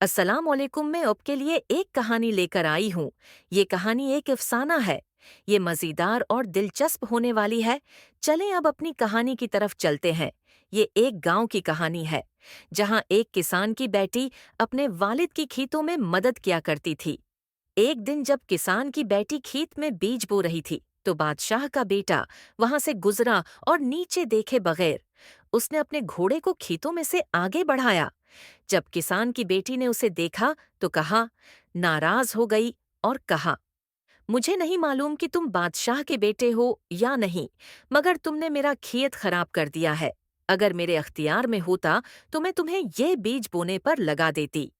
अस्सलाम वालेकुम। मैं आपके लिए एक कहानी लेकर आई हूँ। ये कहानी एक अफसाना है। ये मज़ेदार और दिलचस्प होने वाली है। चलें अब अपनी कहानी की तरफ चलते हैं। ये एक गांव की कहानी है, जहाँ एक किसान की बेटी अपने वालिद की खेतों में मदद किया करती थी। एक दिन जब किसान की बेटी खेत में बीज बो रही थी, तो बादशाह का बेटा वहां से गुजरा और नीचे देखे बगैर उसने अपने घोड़े को खेतों में से आगे बढ़ाया। जब किसान की बेटी ने उसे देखा तो कहा, नाराज हो गई और कहा, मुझे नहीं मालूम कि तुम बादशाह के बेटे हो या नहीं, मगर तुमने मेरा खेत खराब कर दिया है। अगर मेरे अख्तियार में होता तो मैं तुम्हें ये बीज बोने पर लगा देती।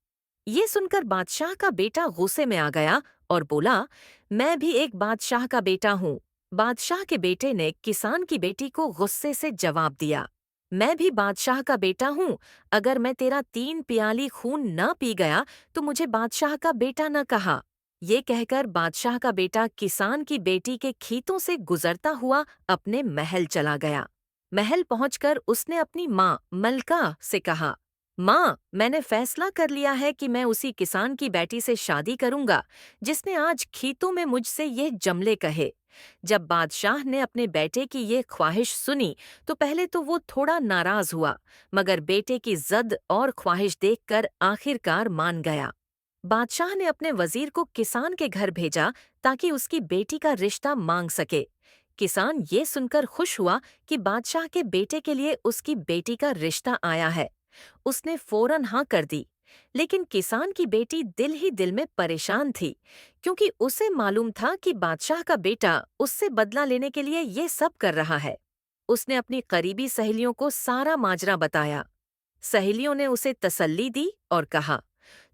ये सुनकर बादशाह का बेटा गुस्से में आ गया और बोला, मैं भी एक बादशाह का बेटा हूँ। बादशाह के बेटे ने किसान की बेटी को गुस्से से जवाब दिया, मैं भी बादशाह का बेटा हूँ। अगर मैं तेरा 3 प्याली खून न पी गया तो मुझे बादशाह का बेटा न कहा। ये कहकर बादशाह का बेटा किसान की बेटी के खेतों से गुजरता हुआ अपने महल चला गया। महल पहुंचकर उसने अपनी माँ मलका से कहा, माँ, मैंने फैसला कर लिया है कि मैं उसी किसान की बेटी से शादी करूंगा जिसने आज खेतों में मुझसे ये जमले कहे। जब बादशाह ने अपने बेटे की ये ख्वाहिश सुनी तो पहले तो वो थोड़ा नाराज हुआ, मगर बेटे की जिद और ख्वाहिश देखकर आखिरकार मान गया। बादशाह ने अपने वजीर को किसान के घर भेजा ताकि उसकी बेटी का रिश्ता मांग सके। किसान ये सुनकर खुश हुआ कि बादशाह के बेटे के लिए उसकी बेटी का रिश्ता आया है। उसने फौरन हाँ कर दी। लेकिन किसान की बेटी दिल ही दिल में परेशान थी, क्योंकि उसे मालूम था कि बादशाह का बेटा उससे बदला लेने के लिए ये सब कर रहा है। उसने अपनी करीबी सहेलियों को सारा माजरा बताया। सहेलियों ने उसे तसल्ली दी और कहा,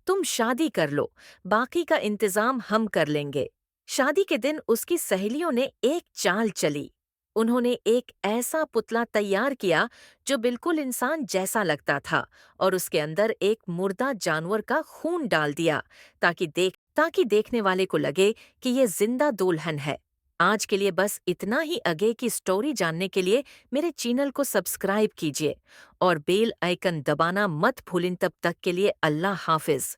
तुम शादी कर लो, बाकी का इंतजाम हम कर लेंगे। शादी के दिन उसकी सहेलियों ने एक चाल चली। उन्होंने एक ऐसा पुतला तैयार किया जो बिल्कुल इंसान जैसा लगता था, और उसके अंदर एक मुर्दा जानवर का खून डाल दिया ताकि देखने वाले को लगे कि ये जिंदा दुल्हन है। आज के लिए बस इतना ही। आगे की स्टोरी जानने के लिए मेरे चैनल को सब्सक्राइब कीजिए और बेल आइकन दबाना मत भूलें। तब तक के लिए अल्लाह हाफिज।